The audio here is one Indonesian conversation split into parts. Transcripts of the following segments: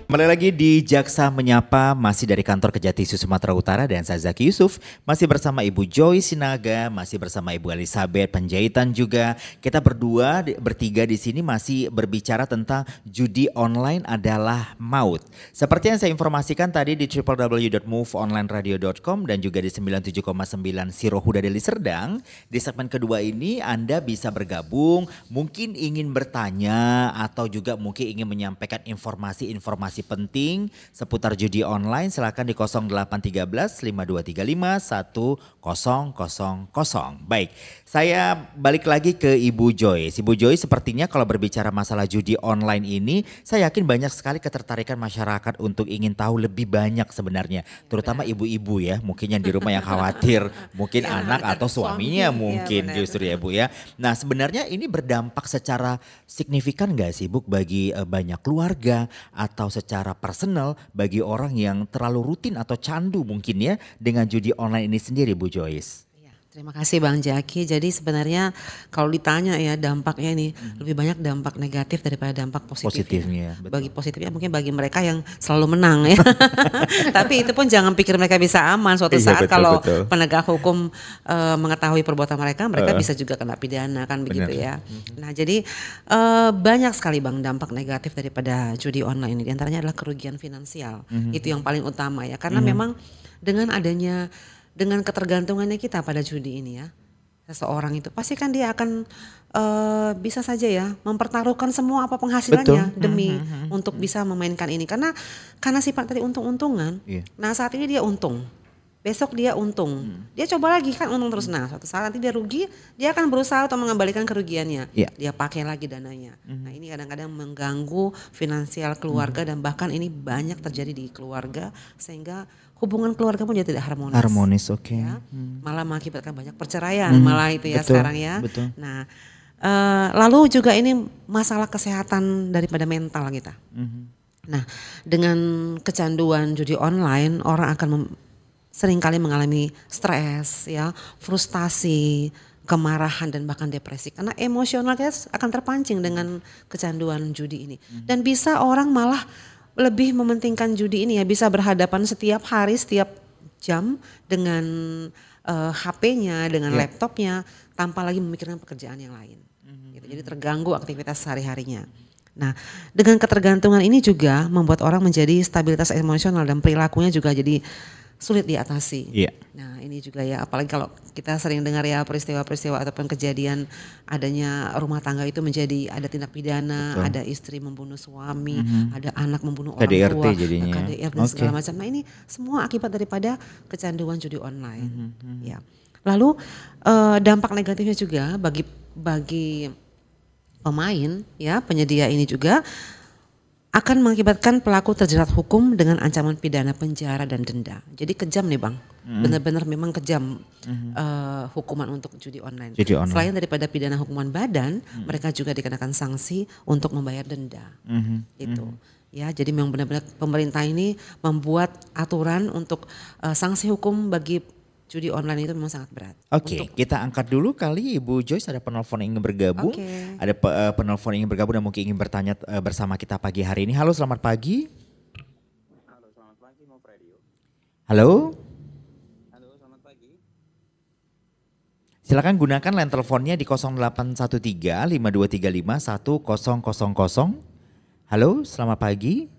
Kembali lagi di Jaksa Menyapa, masih dari kantor Kejati Sumatera Utara dan saya Zaki Yusuf. Masih bersama Ibu Joy Sinaga, masih bersama Ibu Elizabeth Penjahitan juga. Kita bertiga di sini masih berbicara tentang judi online adalah maut. Seperti yang saya informasikan tadi di www.moveonlineradio.com dan juga di 97,9 Siro Huda Deli Serdang. Di segmen kedua ini Anda bisa bergabung, mungkin ingin bertanya atau juga mungkin ingin menyampaikan informasi penting seputar judi online, silakan di 0813 5235 1000. Baik, saya balik lagi ke Ibu Joy. Ibu Joy, sepertinya kalau berbicara masalah judi online ini, saya yakin banyak sekali ketertarikan masyarakat untuk ingin tahu lebih banyak sebenarnya, terutama ibu-ibu ya, mungkin yang di rumah yang khawatir, mungkin ya, anak atau suaminya mungkin ya, justru ya Bu ya. Nah, sebenarnya ini berdampak secara signifikan nggak sih Bu bagi banyak keluarga atau secara personal bagi orang yang terlalu rutin atau candu mungkin ya dengan judi online ini sendiri Bu Joyce? Terima kasih Bang Jaki. Jadi sebenarnya kalau ditanya ya dampaknya ini lebih banyak dampak negatif daripada dampak positifnya. Bagi positifnya mungkin bagi mereka yang selalu menang ya. Tapi itu pun jangan pikir mereka bisa aman suatu saat kalau penegak hukum mengetahui perbuatan mereka bisa juga kena pidana kan begitu ya. Nah jadi banyak sekali Bang dampak negatif daripada judi online ini. Di antaranya adalah kerugian finansial. Itu yang paling utama ya. Karena memang dengan ketergantungannya kita pada judi ini ya, seseorang itu pasti kan dia akan bisa saja ya mempertaruhkan semua apa penghasilannya demi untuk bisa memainkan ini karena sifat tadi untung-untungan. Nah saat ini dia untung, besok dia untung, dia coba lagi kan untung terus. Nah suatu saat nanti dia rugi, dia akan berusaha untuk mengembalikan kerugiannya, dia pakai lagi dananya. Nah ini kadang-kadang mengganggu finansial keluarga dan bahkan ini banyak terjadi di keluarga sehingga hubungan keluarga pun jadi tidak harmonis. Harmonis, oke. Ya, malah mengakibatkan banyak perceraian, malah itu ya sekarang ya. Betul. Nah, lalu juga ini masalah kesehatan daripada mental kita. Nah, dengan kecanduan judi online, orang akan seringkali mengalami stres, ya, frustasi, kemarahan dan bahkan depresi. Karena emosionalnya akan terpancing dengan kecanduan judi ini. Dan bisa orang malah lebih mementingkan judi ini ya, bisa berhadapan setiap hari, setiap jam dengan HP-nya, dengan laptopnya tanpa lagi memikirkan pekerjaan yang lain. Gitu. Jadi terganggu aktivitas sehari-harinya. Nah dengan ketergantungan ini juga membuat orang menjadi stabilitas emosional dan perilakunya juga jadi sulit diatasi. Nah ini juga ya apalagi kalau kita sering dengar ya peristiwa-peristiwa ataupun kejadian adanya rumah tangga itu menjadi ada tindak pidana, ada istri membunuh suami, ada anak membunuh orang KDRT tua, jadinya. KDR dan segala macam. Nah ini semua akibat daripada kecanduan judi online. Ya. Lalu dampak negatifnya juga bagi pemain ya penyedia ini juga akan mengakibatkan pelaku terjerat hukum dengan ancaman pidana penjara dan denda. Jadi kejam nih Bang, benar-benar memang kejam hukuman untuk judi online. Selain daripada pidana hukuman badan, mereka juga dikenakan sanksi untuk membayar denda. Itu. Ya, jadi memang benar-benar pemerintah ini membuat aturan untuk sanksi hukum bagi judi online itu memang sangat berat. Oke, kita angkat dulu kali Ibu Joyce, ada penelpon yang ingin bergabung. Ada penelpon yang ingin bergabung dan mungkin ingin bertanya bersama kita pagi hari ini. Halo, selamat pagi. Halo, selamat pagi Mo Radio. Halo. Halo, selamat pagi. Silakan gunakan line teleponnya di 0813 5235 1000. Halo, selamat pagi.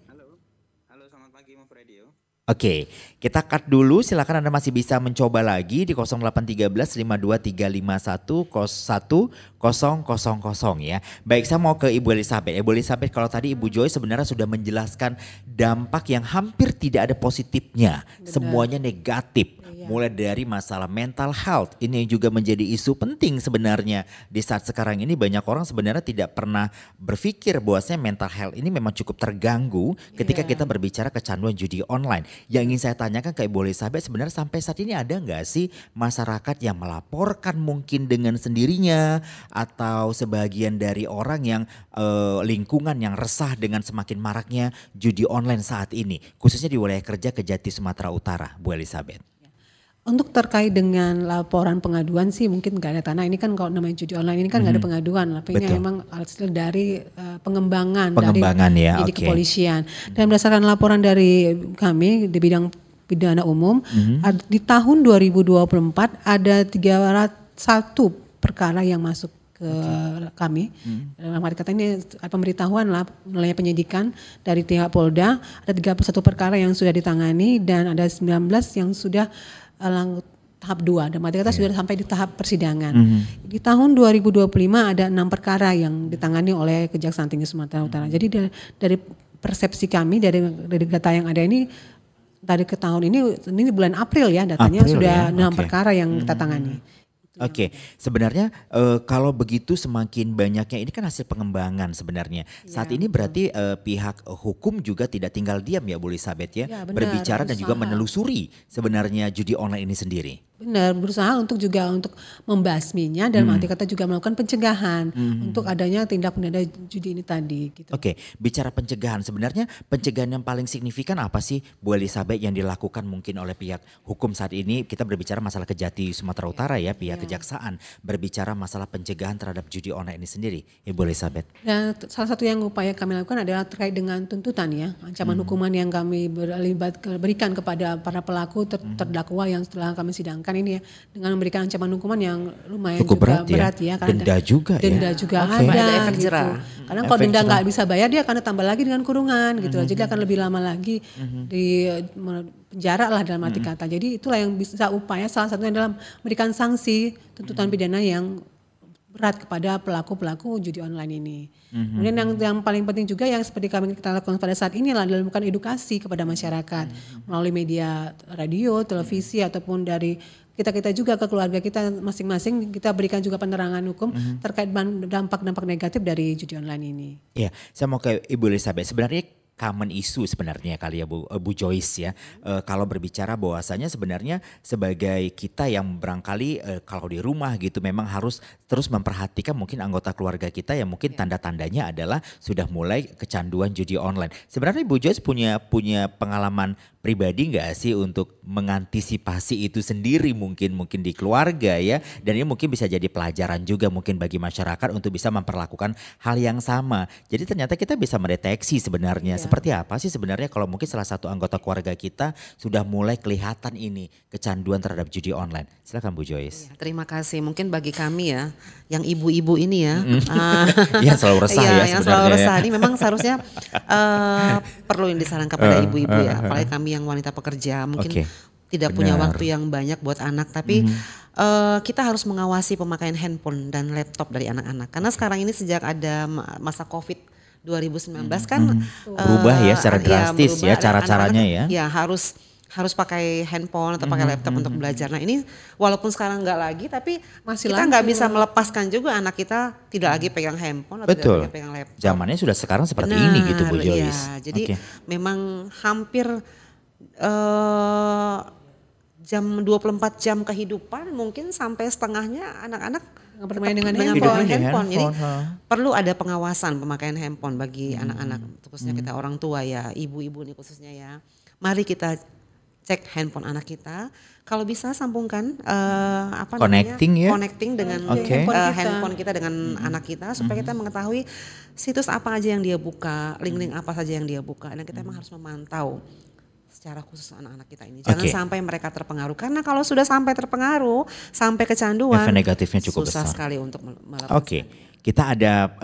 Oke, kita cut dulu. Silakan Anda masih bisa mencoba lagi di 0813 5235 1000 ya. Baik, saya mau ke Ibu Elizabeth. Ibu Elizabeth, kalau tadi Ibu Joy sebenarnya sudah menjelaskan dampak yang hampir tidak ada positifnya. Benar. Semuanya negatif. Mulai dari masalah mental health, ini juga menjadi isu penting sebenarnya. Di saat sekarang ini banyak orang sebenarnya tidak pernah berpikir bahwasanya mental health ini memang cukup terganggu ketika kita berbicara kecanduan judi online. Yang ingin saya tanyakan ke Ibu Elizabeth, sebenarnya sampai saat ini ada nggak sih masyarakat yang melaporkan mungkin dengan sendirinya atau sebagian dari orang yang lingkungan yang resah dengan semakin maraknya judi online saat ini, khususnya di wilayah kerja Kejati Sumatera Utara, Bu Elizabeth? Untuk terkait dengan laporan pengaduan sih mungkin nggak ada tanah. Ini kan kalau namanya judi online ini kan nggak ada pengaduan, tapi ini memang hasil dari pengembangan dari ya, di kepolisian. Dan berdasarkan laporan dari kami di bidang pidana umum, di tahun 2024 ada 301 perkara yang masuk ke kami. Dalam arti kata ini pemberitahuan lah, mulai penyidikan dari pihak Polda, ada 31 perkara yang sudah ditangani dan ada 19 yang sudah tahap 2, dan arti kata sudah sampai di tahap persidangan. Di tahun 2025 ada 6 perkara yang ditangani oleh Kejaksaan Tinggi Sumatera Utara. Jadi dari persepsi kami dari data yang ada ini, dari ke tahun ini bulan April ya datanya sudah 6 perkara yang kita tangani. Oke, sebenarnya kalau begitu semakin banyaknya ini kan hasil pengembangan sebenarnya. Saat ini berarti pihak hukum juga tidak tinggal diam ya Bu Elizabeth ya, berbicara dan juga menelusuri sebenarnya judi online ini sendiri. Benar, berusaha untuk membasminya dan arti kata juga melakukan pencegahan untuk adanya tindak pidana judi ini tadi. Gitu. Oke, bicara pencegahan, sebenarnya pencegahan yang paling signifikan apa sih Bu Elizabeth yang dilakukan mungkin oleh pihak hukum saat ini? Kita berbicara masalah Kejati Sumatera Utara ya, pihak kejaksaan berbicara masalah pencegahan terhadap judi online ini sendiri, Ibu Elizabeth. Dan salah satu yang upaya kami lakukan adalah terkait dengan tuntutan ya, ancaman hukuman yang kami berikan kepada para pelaku terdakwa yang setelah kami sidangkan ini ya, dengan memberikan ancaman hukuman yang lumayan cukup juga berat ya. Denda juga denda juga ada efek gitu. jerah. Karena kalau denda nggak bisa bayar dia akan tambah lagi dengan kurungan gitu. Jadi akan lebih lama lagi di penjara lah dalam arti kata. Jadi itulah yang bisa upaya salah satunya adalah memberikan sanksi tuntutan pidana yang berat kepada pelaku-pelaku judi online ini. Kemudian yang paling penting juga yang seperti kita lakukan pada saat ini adalah melakukan edukasi kepada masyarakat melalui media radio, televisi ataupun dari kita juga ke keluarga kita masing-masing, kita berikan juga penerangan hukum terkait dampak-dampak negatif dari judi online ini. Iya, saya mau ke Ibu Elizabeth. Sebenarnya common issue sebenarnya kali ya Bu Joyce ya. Kalau berbicara bahwasanya sebenarnya sebagai kita yang barangkali kalau di rumah gitu memang harus terus memperhatikan mungkin anggota keluarga kita yang mungkin tanda-tandanya adalah sudah mulai kecanduan judi online. Sebenarnya Bu Joyce punya pengalaman pribadi nggak sih untuk mengantisipasi itu sendiri mungkin di keluarga ya, dan ini mungkin bisa jadi pelajaran juga mungkin bagi masyarakat untuk bisa memperlakukan hal yang sama. Jadi ternyata kita bisa mendeteksi sebenarnya seperti apa sih sebenarnya kalau mungkin salah satu anggota keluarga kita sudah mulai kelihatan ini kecanduan terhadap judi online. Silakan Bu Joyce. Terima kasih. Mungkin bagi kami ya, yang ibu-ibu ini ya, yang selalu resah ya yang sebenarnya. Selalu resah ini memang seharusnya perlu yang disarankan kepada ibu-ibu ya, apalagi kami yang wanita pekerja mungkin tidak punya waktu yang banyak buat anak, tapi kita harus mengawasi pemakaian handphone dan laptop dari anak-anak karena sekarang ini sejak ada masa COVID 2019 kan berubah ya secara drastis ya cara-caranya ya. Ya harus pakai handphone atau pakai laptop untuk belajar. Nah ini walaupun sekarang nggak lagi, tapi kita nggak bisa melepaskan juga anak kita tidak lagi pegang handphone atau tidak lagi pegang laptop. Zamannya sudah sekarang seperti ini gitu Bu Joyce. Iya, jadi memang hampir jam 24 jam kehidupan mungkin sampai setengahnya anak-anak bermain dengan handphone. Jadi perlu ada pengawasan pemakaian handphone bagi anak-anak, khususnya kita orang tua ya, ibu-ibu nih khususnya ya. Mari kita cek handphone anak kita, kalau bisa sambungkan connecting dengan handphone kita dengan anak kita supaya kita mengetahui situs apa aja yang dia buka, link-link apa saja yang dia buka, dan kita memang harus memantau secara khusus anak-anak kita ini. Jangan sampai mereka terpengaruh, karena kalau sudah sampai terpengaruh, sampai kecanduan, efek negatifnya cukup susah besar sekali untuk melepaskan. Kita ada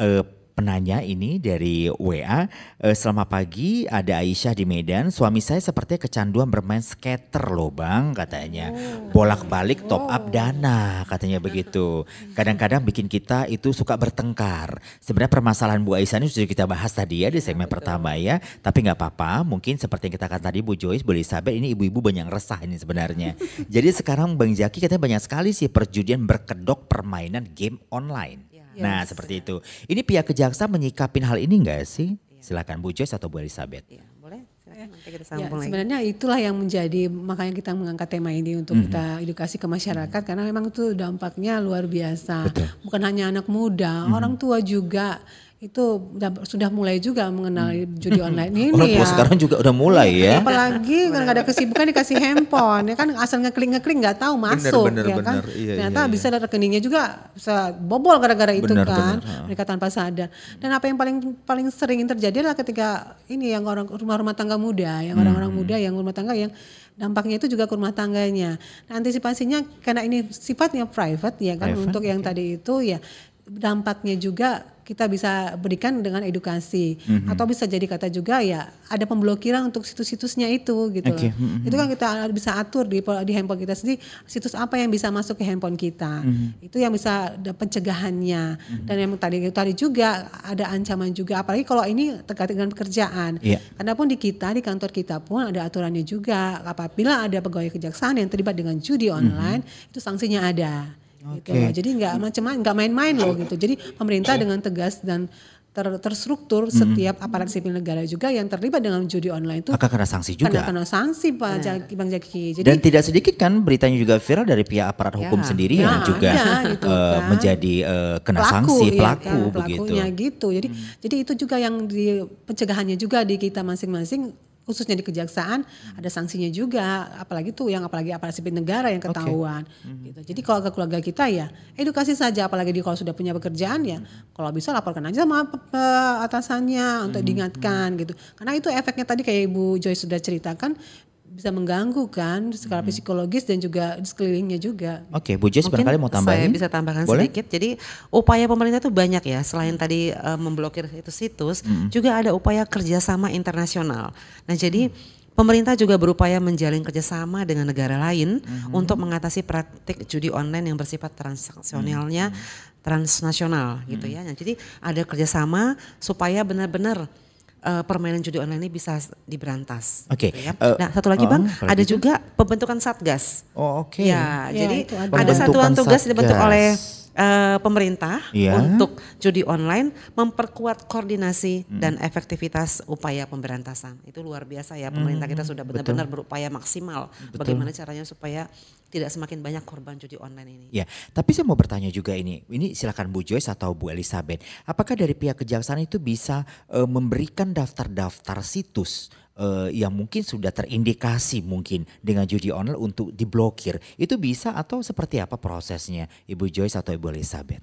penanya ini dari WA. Selamat pagi, ada Aisyah di Medan. Suami saya sepertinya kecanduan bermain skater loh Bang katanya. Bolak-balik top up dana katanya begitu. Kadang-kadang bikin kita itu suka bertengkar. Sebenarnya permasalahan Bu Aisyah ini sudah kita bahas tadi ya di segmen pertama ya. Tapi gak apa-apa, mungkin seperti yang kita katakan tadi Bu Joyce, Bu Elizabeth, ini ibu-ibu banyak resah ini sebenarnya. Jadi sekarang Bang Jaki katanya banyak sekali sih perjudian berkedok permainan game online. Nah seperti itu. Ini pihak kejaksaan menyikapin hal ini enggak sih? Silakan Bu Joyce atau Bu Elizabeth. Ya, boleh. Nanti kita sambung lagi. Sebenarnya itulah yang menjadi, makanya kita mengangkat tema ini untuk kita edukasi ke masyarakat karena memang itu dampaknya luar biasa. Betul. Bukan hanya anak muda, orang tua juga itu sudah mulai juga mengenal judi online ini Orang tua ya. sekarang juga udah mulai ya. Apalagi kan nggak ada kesibukan dikasih handphone ya kan, asal ngeklik nggak tahu masuk ya kan. Ternyata bisa rekeningnya juga bisa bobol gara-gara itu kan. Mereka tanpa sadar. Dan apa yang paling sering terjadi adalah ketika ini yang orang rumah tangga muda, yang orang-orang muda yang rumah tangga yang dampaknya itu juga ke rumah tangganya. Nah, antisipasinya karena ini sifatnya private ya kan, untuk yang tadi itu ya dampaknya juga kita bisa berikan dengan edukasi, atau bisa jadi kata juga ya ada pemblokiran untuk situs-situsnya itu gitu. Itu kan kita bisa atur di handphone kita sendiri, situs apa yang bisa masuk ke handphone kita. Itu yang bisa ada pencegahannya. Dan yang tadi juga ada ancaman juga, apalagi kalau ini terkait dengan pekerjaan. Karena pun di kantor kita pun ada aturannya juga, apabila ada pegawai kejaksaan yang terlibat dengan judi online, itu sanksinya ada. Gitu loh. Jadi nggak main-main loh gitu. Jadi pemerintah dengan tegas dan terstruktur setiap aparat sipil negara juga yang terlibat dengan judi online itu akan kena sanksi juga. Kena sanksi Bang Jaki. Jadi, dan tidak sedikit kan beritanya juga viral dari pihak aparat hukum sendiri yang juga gitu, kan. menjadi kena sanksi pelaku kan, pelakunya gitu. Jadi itu juga yang di pencegahannya juga di kita masing-masing, khususnya di kejaksaan ada sanksinya juga, apalagi aparat sipil negara yang ketahuan. Gitu. Jadi kalau ke keluarga kita ya edukasi saja, apalagi kalau sudah punya pekerjaan ya kalau bisa laporkan aja sama atasannya untuk diingatkan gitu. Karena itu efeknya tadi kayak Ibu Joy sudah ceritakan, bisa mengganggu kan secara psikologis dan juga di sekelilingnya juga. Oke, Bu Joyce barangkali mau tambahin? Saya bisa tambahkan sedikit. Jadi upaya pemerintah itu banyak ya, selain tadi memblokir itu situs, juga ada upaya kerjasama internasional. Nah jadi pemerintah juga berupaya menjalin kerjasama dengan negara lain untuk mengatasi praktik judi online yang bersifat transaksionalnya transnasional gitu ya. Nah, jadi ada kerjasama supaya benar-benar permainan judi online ini bisa diberantas. Oke. Gitu ya. Nah, satu lagi Bang, ada juga pembentukan satgas. Oh, oke. Ya, jadi ada ada satuan tugas satgas. dibentuk oleh pemerintah Iya. untuk judi online, memperkuat koordinasi dan efektivitas upaya pemberantasan. Itu luar biasa ya, pemerintah kita sudah benar-benar berupaya maksimal. Bagaimana caranya supaya tidak semakin banyak korban judi online ini. Ya, tapi saya mau bertanya juga ini silakan Bu Joyce atau Bu Elizabeth, apakah dari pihak kejaksaan itu bisa memberikan daftar-daftar situs yang mungkin sudah terindikasi mungkin dengan judi online untuk diblokir, itu bisa atau seperti apa prosesnya, Ibu Joyce atau Ibu Elizabeth?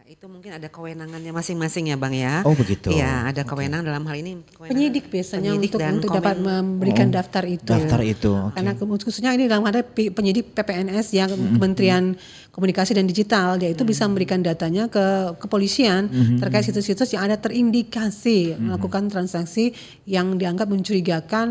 Itu mungkin ada kewenangannya masing-masing ya Bang ya. Oh begitu. Iya, ada kewenangan dalam hal ini. Penyidik biasanya untuk dapat memberikan daftar itu. Daftar itu. Okay. Karena khususnya ini dalam hal penyidik PPNS yang Kementerian Komunikasi dan Digital, dia itu bisa memberikan datanya ke kepolisian terkait situs-situs yang ada terindikasi melakukan transaksi yang dianggap mencurigakan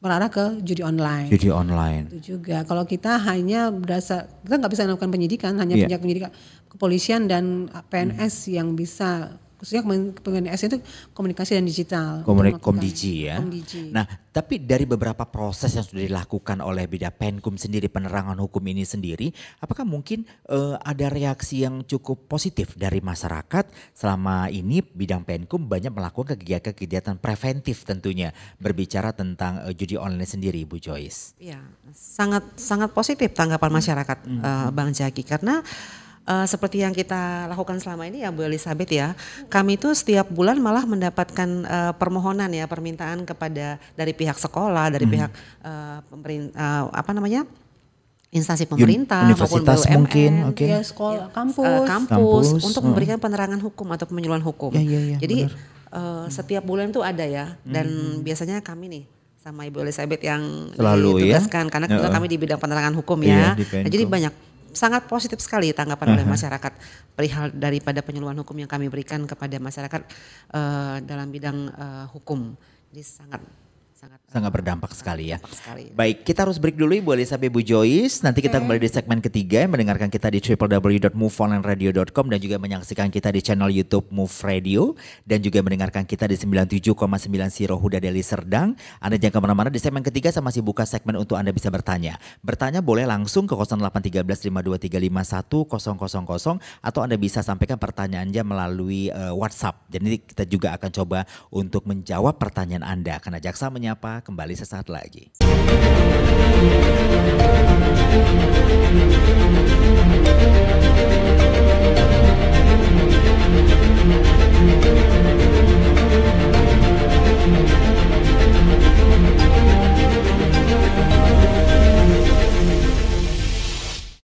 mengarah ke judi online. Judi online. Itu juga. Kalau kita hanya kita nggak bisa melakukan penyidikan, hanya penyidikan kepolisian dan PNS yang bisa, khususnya PNS itu komunikasi dan digital. Komdigi ya. Komdigi. Nah, tapi dari beberapa proses yang sudah dilakukan oleh Bidang Penkum sendiri, penerangan hukum ini sendiri, apakah mungkin ada reaksi yang cukup positif dari masyarakat selama ini Bidang Penkum banyak melakukan kegiatan-kegiatan preventif tentunya berbicara tentang judi online sendiri, Bu Joyce? Iya, sangat positif tanggapan masyarakat Bang Jaki, karena seperti yang kita lakukan selama ini ya Bu Elizabeth ya, kami itu setiap bulan malah mendapatkan permohonan ya, permintaan dari pihak sekolah, dari pihak instansi pemerintah universitas maupun BUMN, mungkin, ya, sekolah, kampus untuk memberikan penerangan hukum atau penyuluhan hukum. Jadi setiap bulan itu ada ya, dan biasanya kami nih sama Ibu Elizabeth yang selalu ditugaskan karena kebetulan kami di bidang penerangan hukum ya. Nah, jadi sangat positif sekali tanggapan oleh masyarakat perihal daripada penyuluhan hukum yang kami berikan kepada masyarakat dalam bidang hukum. Jadi sangat berdampak sekali ya. Sekali. Baik, kita harus break dulu Ibu Elizabeth, Bu Joyce. Nanti kita kembali di segmen ketiga, mendengarkan kita di www.moveonlineradio.com dan juga menyaksikan kita di channel YouTube Move Radio dan juga mendengarkan kita di 97,9 Siro Huda Deli Serdang. Anda jangan kemana-mana, di segmen ketiga saya masih buka segmen untuk Anda bisa bertanya. Bertanya boleh langsung ke 0813 5235100 atau Anda bisa sampaikan pertanyaannya melalui WhatsApp. Jadi kita juga akan coba untuk menjawab pertanyaan Anda karena Jaksa Menyapa kembali sesaat lagi.